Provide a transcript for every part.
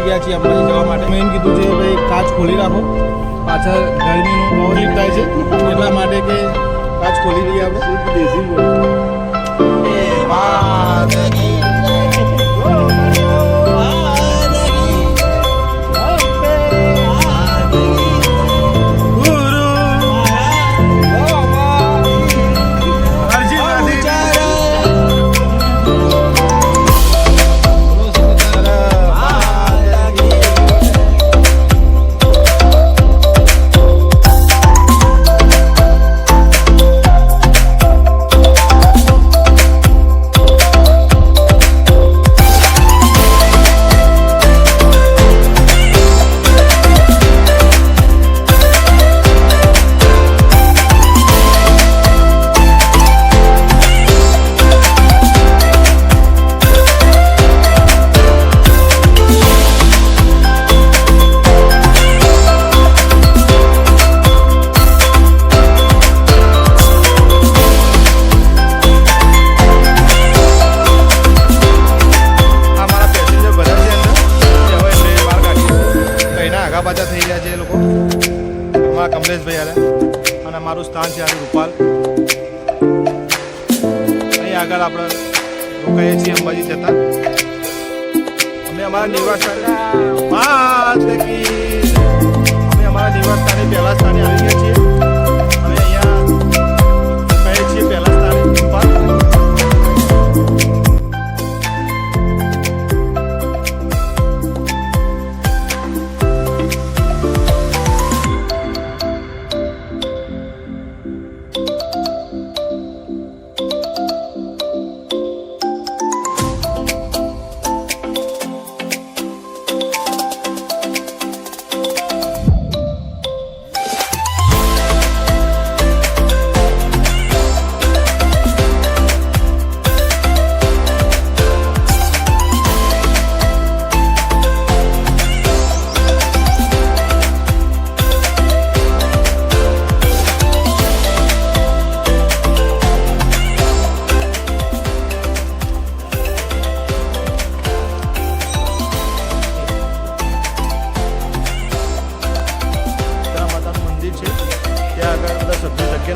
નીકળી ગયા છીએ અંબાજી જવા માટે. મેં એમ કીધું છે ભાઈ કાચ ખોલી રાખો, પાછળ ગરમીનું તકલીફ થાય છે એટલા માટે કે કાચ ખોલી દઈએ આપણે. દેશી પાછા થઈ ગયા છે એ લોકો. અમારા કમલેશભાઈ હારે અને અમારું સ્થાન છે રૂપાલ. અહીં આગળ આપણે રોકાઈએ છીએ અંબાજી જતા. અમે અમારા નિવાસ સ્થાને પહેલા સ્થાને આવી ગયા છીએ. અમે અહીંયા રોકાઈએ છીએ પહેલા સ્થાને રૂપાલ.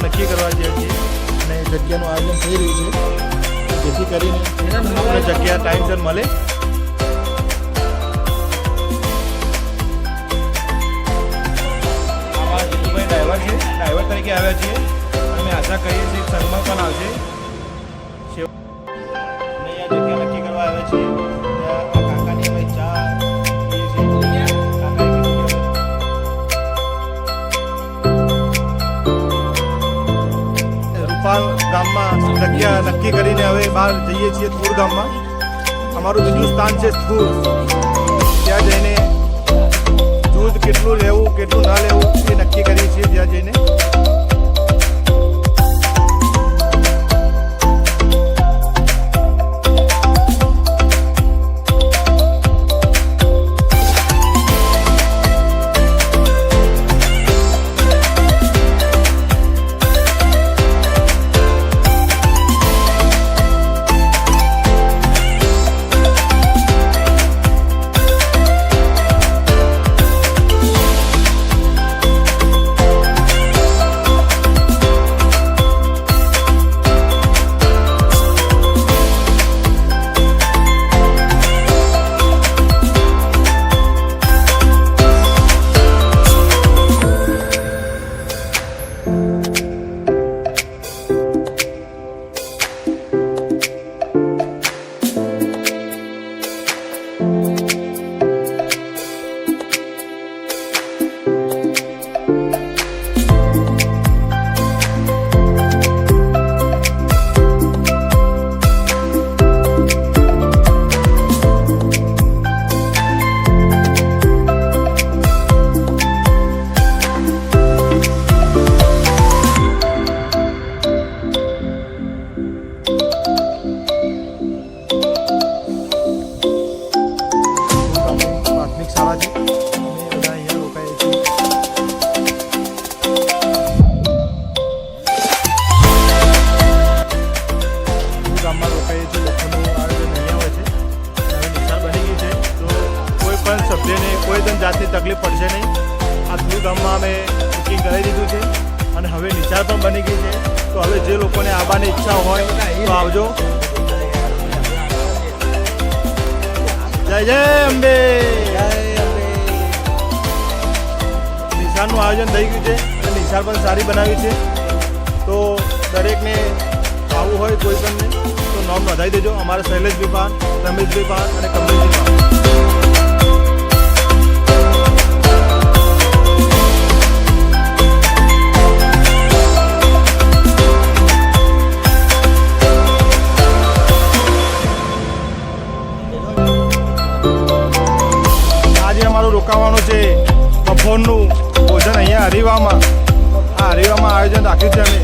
નક્કી કરવા જઈએ છીએ અને જગ્યાનું આયોજન થઈ રહ્યું છે જેથી કરીને આપણે જગ્યા ટાઈમસર મળે. અમારા જીતુભાઈ ડ્રાઈવર છે, ડ્રાઈવર તરીકે આવ્યા છીએ. અમે આશા કરીએ છીએ સન્માન પણ આવશે. અમે અહીંયા જગ્યા નક્કી કરવા આવ્યા છીએ. ત્યાં આ કાકાની અમે ચા ગામમાં જગ્યા નક્કી કરીને હવે બહાર જઈએ છીએ થુર ગામમાં. અમારું બીજું સ્થાન છે થુર. ત્યાં જઈને દૂધ કેટલું લેવું કેટલું ના લેવું એ નક્કી કરીએ છીએ ત્યાં જઈને. તકલીફ પડશે નહીં. આ ધૂળ ગામમાં અમે બુકિંગ કરાવી દીધું છે અને હવે નિશાળ પણ બની ગઈ છે. તો હવે જે લોકોને આવવાની ઈચ્છા હોય તો આવજો. જય જય અંબે. નિશાળનું આયોજન થઈ ગયું છે અને નિશાળ પણ સારી બનાવી છે. તો દરેકને આવવું હોય કોઈ પણને તો નામ નોંધાવી દેજો. અમારા શૈલેષભાઈ પાન, રમેશભાઈ પાન અને કમલેશભાઈ પાન. રોકાવાનું છે બપોરનું ભોજન અહીંયા હરિવામાં. આ હરિવામાં આયોજન રાખ્યું છે અમે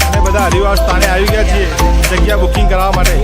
અને બધા હરિવા સ્થાને આવી ગયા છીએ જગ્યા બુકિંગ કરાવવા માટે.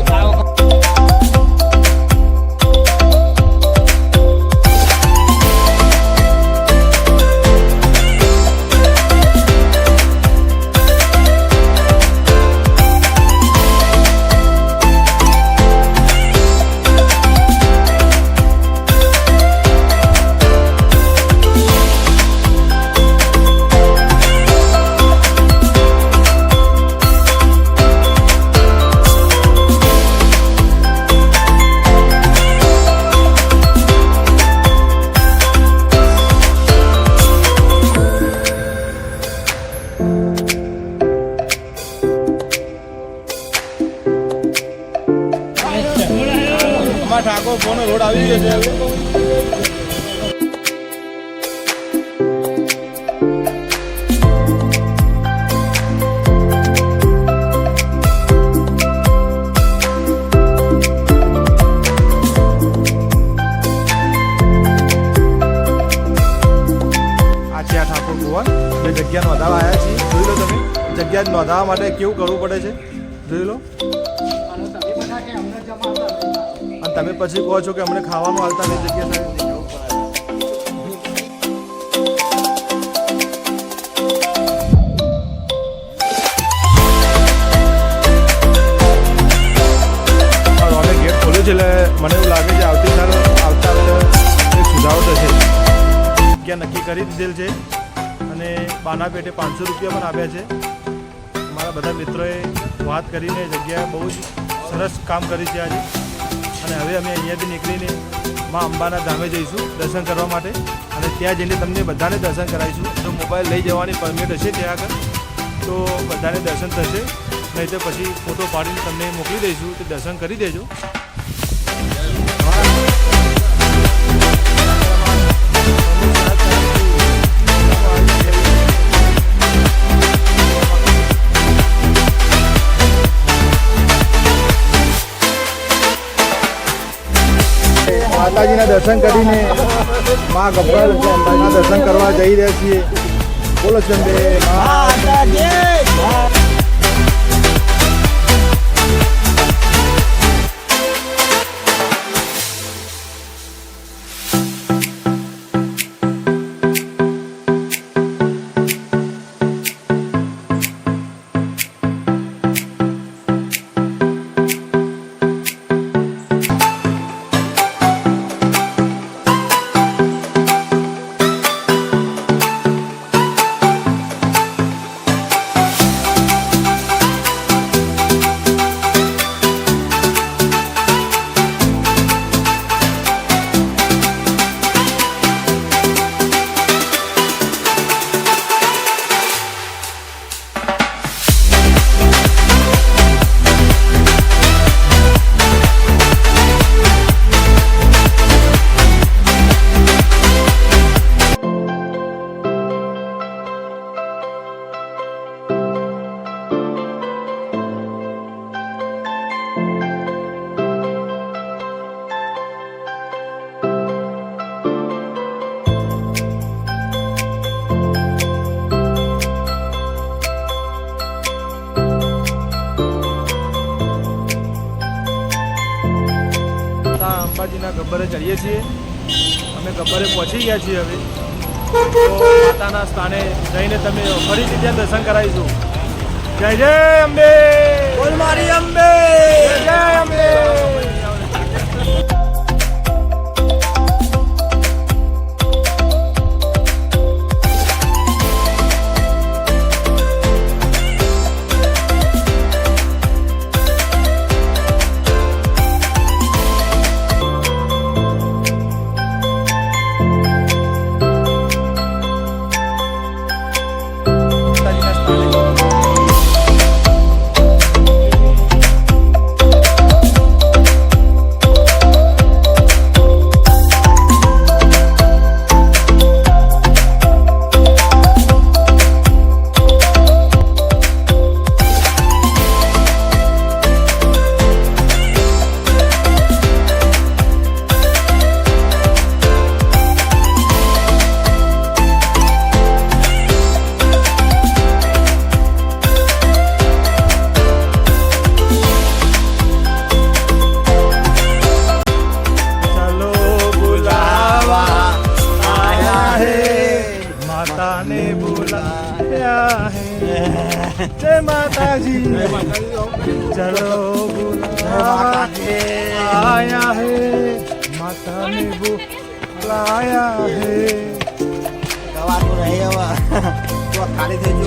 ઠાકોર ફોનો રોડ આવી ગયો છે. ઠાકોર ભુવન એ જગ્યા નોંધાવા આવ્યા છીએ. જોઈ લો તમે જગ્યા નોંધાવવા માટે કેવું કરવું પડે છે. જોઈ લો. અને તમે પછી કહો છો કે અમને ખાવાનું હાલતા નહીં જગ્યા સાહેબ. અમે ગેટ ખોલ્યું છે એટલે મને એવું લાગે છે આવતા એક સુધારો થશે. જગ્યા નક્કી કરી દીધેલ છે અને બાના પેટે 500 રૂપિયા પણ આપ્યા છે. મારા બધા મિત્રોએ વાત કરીને જગ્યા બહુ જ સરસ કામ કરી છે આજે. અને હવે અમે અહીંયાથી નીકળીને મા અંબાના ધામે જઈશું દર્શન કરવા માટે અને ત્યાં જઈને તમને બધાને દર્શન કરાવીશું. જો મોબાઈલ લઈ જવાની પરમિટ હશે ત્યાં આગળ તો બધાને દર્શન થશે, નહીં તો પછી ફોટો પાડીને તમને મોકલી દઈશું તો દર્શન કરી દેજો. માતાજીના દર્શન કરીને મા ગબ્બરના દર્શન કરવા જઈ રહ્યા છીએ. બોલો ચંદે અંબાજીના ગબ્બરે ચડીએ છીએ. અમે ગબ્બરે પહોંચી ગયા છીએ. હવે તો માતાના સ્થાને જઈને તમે ફરીથી ત્યાં દર્શન કરાવીશું. જય જય અંબે. બોલ મારી અંબે. જય અંબે. चलो बुलावा आया है माता ने बुलाया है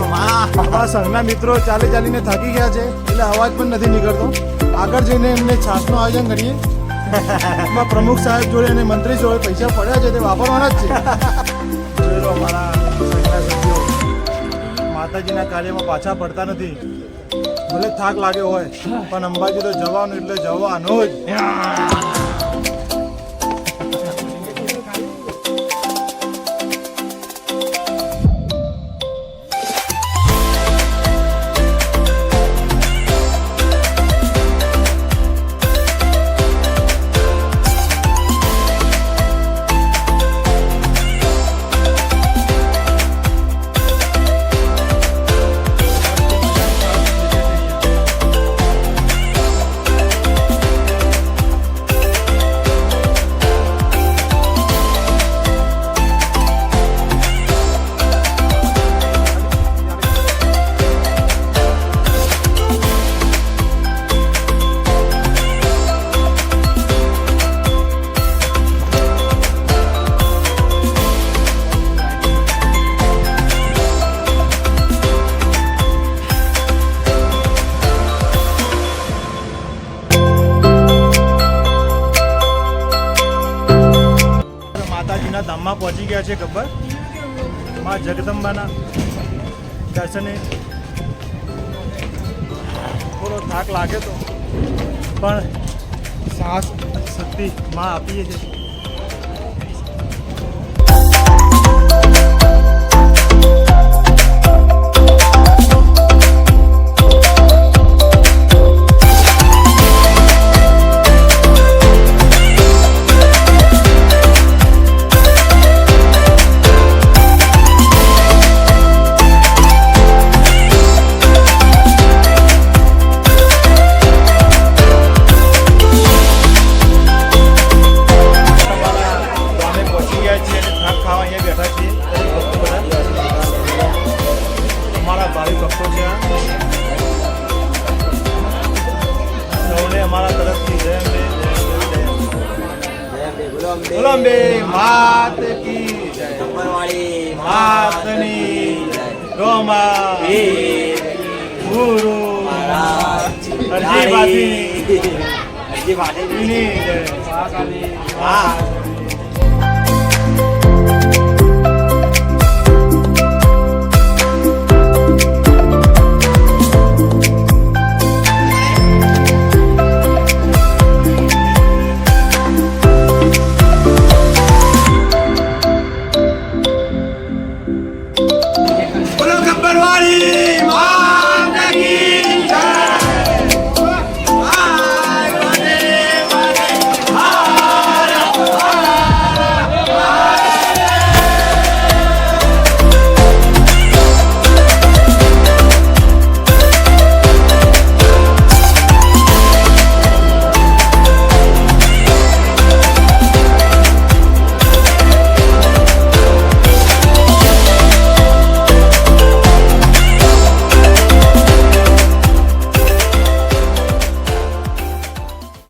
અમારા સંઘના મિત્રો ચાલીને થાકી ગયા છે એટલે અવાજ પણ નથી નીકળતો. આગળ જઈને એમને છાસનું આયોજન કરીએ. એમાં પ્રમુખ સાહેબ જોડે અને મંત્રી જોડે પૈસા પડ્યા છે તે વાપરવાના જ છે. જોઈ લો અમારા સંઘના સભ્યો માતાજીના કાર્યમાં પાછા પડતા નથી. ભલે થાક લાગ્યો હોય પણ અંબાજી તો જવાનું એટલે જવાનું જ. માતાજીના ધામમાં પહોંચી ગયા છે ગબ્બર. માં જગદંબાના દર્શને થોડો થાક લાગે તો પણ સાહસ શક્તિ માં આપીએ છીએ. અમારા ભાવિ ભક્તો છે સૌને અમારા તરફથી જય અંબે બોલો અંબે માત કી જય. માતની રોમા ગુરુ અરજી બાતી જય.